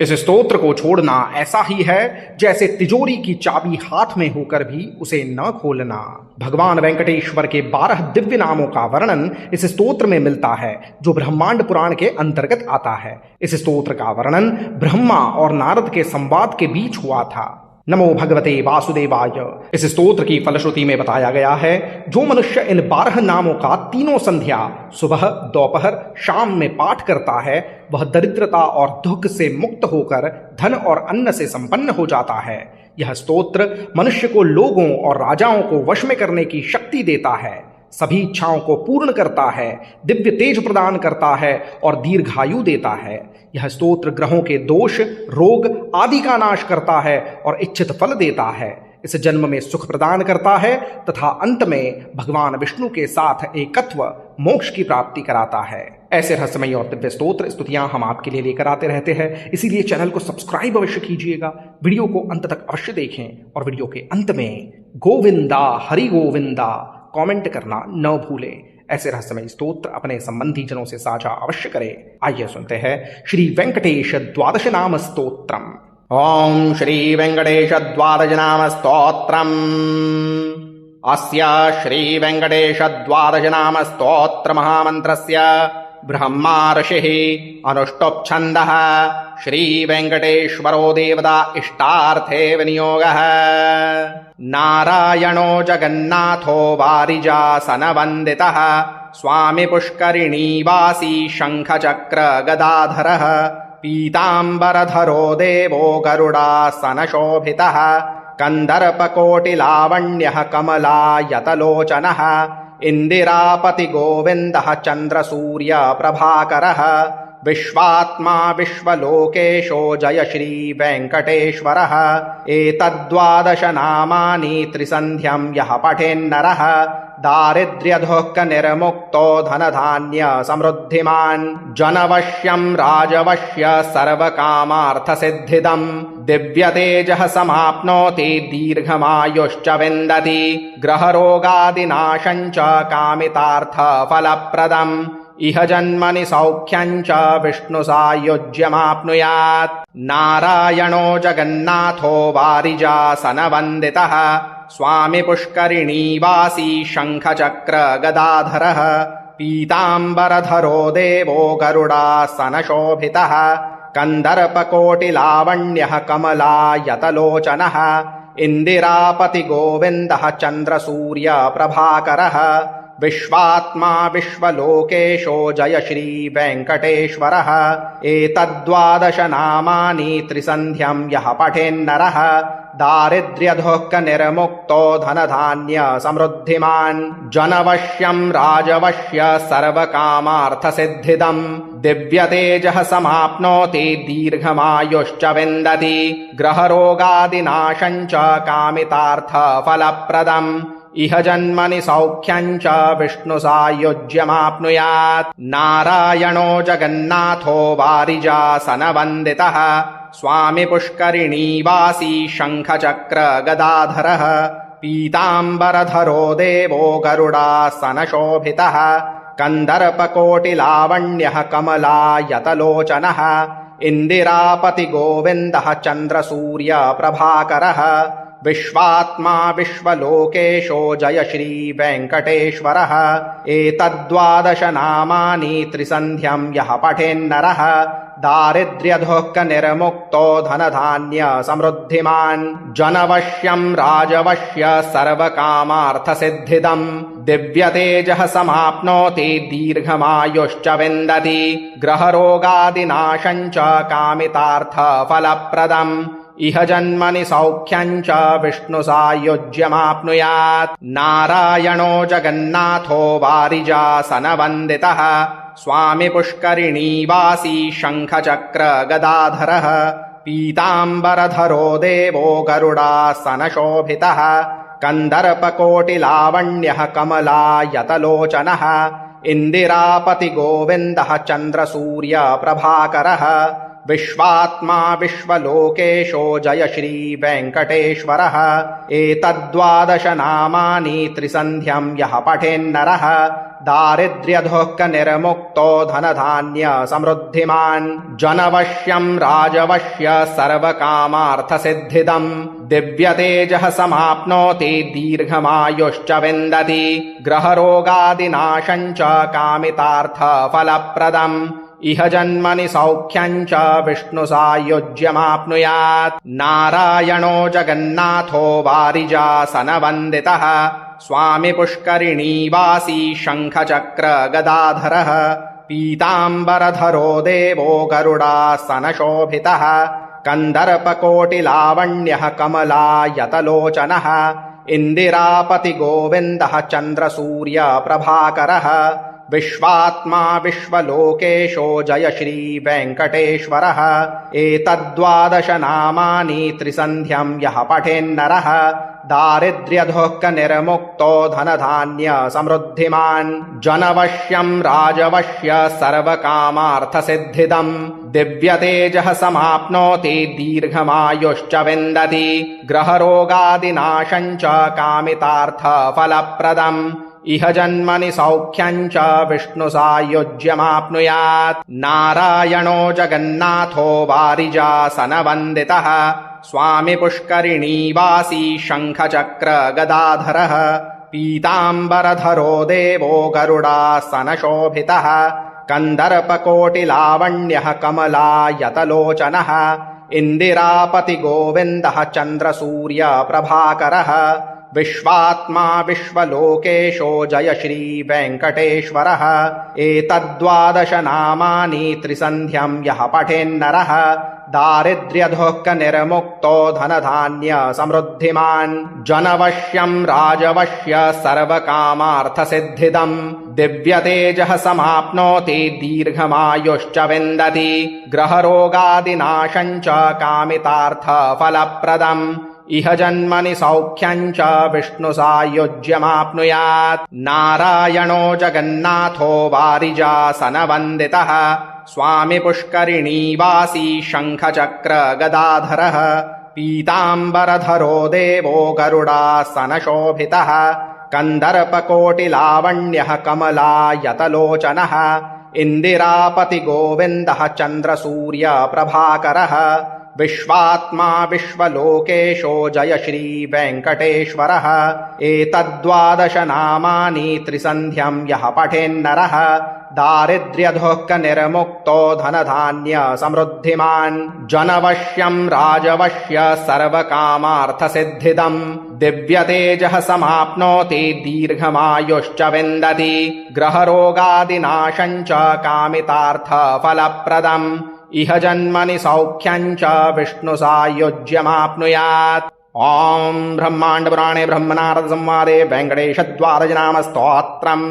इस स्तोत्र को छोड़ना ऐसा ही है जैसे तिजोरी की चाबी हाथ में होकर भी उसे न खोलना। भगवान वेंकटेश्वर के 12 दिव्य नामों का वर्णन इस स्तोत्र में मिलता है जो ब्रह्मांड पुराण के अंतर्गत आता है। इस स्तोत्र का वर्णन ब्रह्मा और नारद के संवाद के बीच हुआ था। नमो भगवते वासुदेवाय। इस स्तोत्र की फलश्रुति में बताया गया है जो मनुष्य इन 12 नामों का तीनों संध्या सुबह दोपहर शाम में पाठ करता है वह दरिद्रता और दुख से मुक्त होकर धन और अन्न से संपन्न हो जाता है। यह स्तोत्र मनुष्य को लोगों और राजाओं को वश में करने की शक्ति देता है, सभी इच्छाओं को पूर्ण करता है, दिव्य तेज प्रदान करता है और दीर्घायु देता है। यह स्तोत्र ग्रहों के दोष रोग आदि का नाश करता है और इच्छित फल देता है। इस जन्म में सुख प्रदान करता है तथा अंत में भगवान विष्णु के साथ एकत्व मोक्ष की प्राप्ति कराता है। ऐसे रहस्यमय और दिव्य स्तोत्र स्तुतियां हम आपके लिए लेकर आते रहते हैं, इसीलिए चैनल को सब्सक्राइब अवश्य कीजिएगा, वीडियो को अंत तक अवश्य देखें और वीडियो के अंत में गोविंदा हरि गोविंदा कमेंट करना न भूलें। ऐसे रहस्यमय स्तोत्र अपने संबंधी जनों से साझा अवश्य करें। आइए सुनते हैं श्री वेंकटेश द्वादश नाम स्तोत्रम। ओम श्री वेंकटेश द्वादश नाम स्तोत्रम। अस्य श्री वेंकटेश द्वादश नाम स्तोत्र महामंत्रस्य ब्रह्मा ऋषिः अनुष्टुप् छन्दः श्री वेंकटेश्वरो देवता इष्टार्थे विनियोगः। नारायणो जगन्नाथो वारिजासनवन्दितः स्वामी पुष्करिणीवासी शङ्खचक्र गदाधरः पीताम्बरधरो देवो गरुडासनशोभितः कन्दर्पकोटिलावण्यः कमलायतलोचनः इन्दिरापति गोविन्दः चन्द्रसूर्य प्रभाकरः विश्वात्मा विश्वलोकेशो जय श्री वेंकटेश्वरः। एतद्द्वादश नामानि त्रिसन्ध्यं यः पठेन्नरः दारिद्र्यदुःख निर्मुक्तो धनधान्य समृद्धिमान् जनवश्यं राजवश्य सर्वकामार्थसिद्धिदम् दिव्यतेजः समाप्नोति दीर्घमायुश्च विन्दति ग्रहरोगादिनाशं च कामितार्थफलप्रदम् इह जन्मनि सौख्यं च विष्णुसायुज्यमाप्नुयात्। नारायणो जगन्नाथो वारिजासनवन्दितः स्वामी पुष्करिणीवासी शङ्खचक्र गदाधरः पीताम्बरधरो देवो गरुडासनशोभितः कन्दर्पकोटिलावण्यः कमलायतलोचनः इन्दिरापति गोविन्दः चन्द्रसूर्य प्रभाकरः विश्वात्मा विश्वलोकेशो जय श्री वेंकटेश्वरः। एतद्द्वादश नामानि त्रिसन्ध्यं यः पठेन्नरः दारिद्र्यदुःख निर्मुक्तो धनधान्य समृद्धिमान् जनवश्यं राजवश्य सर्वकामार्थसिद्धिदम् दिव्यतेजः समाप्नोति दीर्घमायुश्च विन्दति ग्रहरोगादिनाशं च कामितार्थफलप्रदम् इह जन्मनि सौख्यं च विष्णुसायुज्यमाप्नुयात्। नारायणो जगन्नाथो वारिजासनवन्दितः स्वामी पुष्करिणीवासी शङ्खचक्र गदाधरः पीताम्बरधरो देवो गरुडासनशोभितः कन्दर्पकोटिलावण्यः कमलायतलोचनः इन्दिरापति गोविन्दः चन्द्रसूर्य प्रभाकरः विश्वात्मा विश्वलोकेशो जय श्री वेंकटेश्वरः। एतद्द्वादश नामानि त्रिसन्ध्यं यः पठेन्नरः दारिद्र्यदुःख निर्मुक्तो धनधान्य समृद्धिमान् जनवश्यं राजवश्य सर्वकामार्थसिद्धिदम् दिव्यतेजः समाप्नोति दीर्घमायुश्च विन्दति ग्रहरोगादिनाशं च कामितार्थफलप्रदम् इह जन्मनि सौख्यं च विष्णुसायुज्यमाप्नुयात्। नारायणो जगन्नाथो वारिजासनवन्दितः स्वामी पुष्करिणीवासी शङ्खचक्र गदाधरः पीताम्बरधरो देवो गरुडासनशोभितः कन्दर्पकोटिलावण्यः कमलायतलोचनः इन्दिरापति गोविन्दः चन्द्रसूर्य प्रभाकरः विश्वात्मा विश्वलोकेशो जय श्री वेंकटेश्वरः। एतद्द्वादश नामानि त्रिसन्ध्यं यः पठेन्नरः दारिद्र्यदुःखनिर्मुक्तो धनधान्यसमृद्धिमान् जनवश्यं राजवश्य सर्वकामार्थसिद्धिदम् दिव्यतेजः समाप्नोति दीर्घमायुश्च विन्दति ग्रहरोगादिनाशं च कामितार्थफलप्रदम् इह जन्मनि सौख्यं च विष्णुसायुज्यमाप्नुयात् नारायणो जगन्नाथो वारिजासनवन्दितः स्वामी पुष्करिणीवासी शङ्खचक्रगदाधरः पीताम्बरधरो देवो गरुडासनशोभितः कन्दर्पकोटिलावण्यः कमलायतलोचनः इन्दिरापतिगोविन्दः चन्द्रसूर्यप्रभाकरः विश्वात्मा विश्वलोकेशो जय श्रीवेङ्कटेश्वरः एतद्द्वादश नामानि त्रिसन्ध्यं यः पठेन्नरः दारिद्र्यदुःखनिर्मुक्तो धनधान्यसमृद्धिमान् जनवश्यं राजवश्य सर्वकामार्थसिद्धिदम् दिव्यतेजः समाप्नोति दीर्घमायुश्च विन्दति ग्रहरोगादिनाशं च कामितार्थफलप्रदम् इह जन्मनि सौख्यं च विष्णुसायुज्यमाप्नुयात् नारायणो जगन्नाथो वारिजासनवन्दितः स्वामी पुष्करिणीवासी शङ्खचक्रगदाधरः पीताम्बरधरो देवो गरुडासनशोभितः कन्दर्पकोटिलावण्यः कमलायतलोचनः इन्दिरापतिगोविन्दः चन्द्रसूर्यप्रभाकरः विश्वात्मा विश्वलोकेशो जय श्रीवेङ्कटेश्वरः एतद्द्वादश नामानि त्रिसन्ध्यं यः पठेन्नरः दारिद्र्यदुःखनिर्मुक्तो धनधान्यसमृद्धिमान् जनवश्यं राजवश्य सर्वकामार्थसिद्धिदम् दिव्यतेजः समाप्नोति दीर्घमायुश्च विन्दति ग्रहरोगादिनाशं च कामितार्थफलप्रदम् इह जन्मनि सौख्यं च विष्णुसायुज्यमाप्नुयात् नारायणो जगन्नाथो वारिजासनवन्दितः स्वामी पुष्करिणीवासी शङ्खचक्रगदाधरः पीताम्बरधरो देवो गरुडासनशोभितः कन्दर्पकोटिलावण्यः कमलायतलोचनः इन्दिरापतिगोविन्दः चन्द्रसूर्यप्रभाकरः विश्वात्मा विश्वलोकेशो जय श्रीवेङ्कटेश्वरः एतद्द्वादश नामानि त्रिसन्ध्यं यः पठेन्नरः दारिद्र्यदुःखनिर्मुक्तो धनधान्यसमृद्धिमान् जनवश्यं राजवश्य सर्वकामार्थसिद्धिदम् दिव्यतेजः समाप्नोति दीर्घमायुश्च विन्दति ग्रहरोगादिनाशं च कामितार्थफलप्रदम् इह जन्मनि सौख्यं च विष्णुसायुज्यमाप्नुयात् ॐ ब्रह्माण्डपुराणे ब्रह्मनारदसंवादे वेङ्कटेशद्वादशनामस्तोत्रम्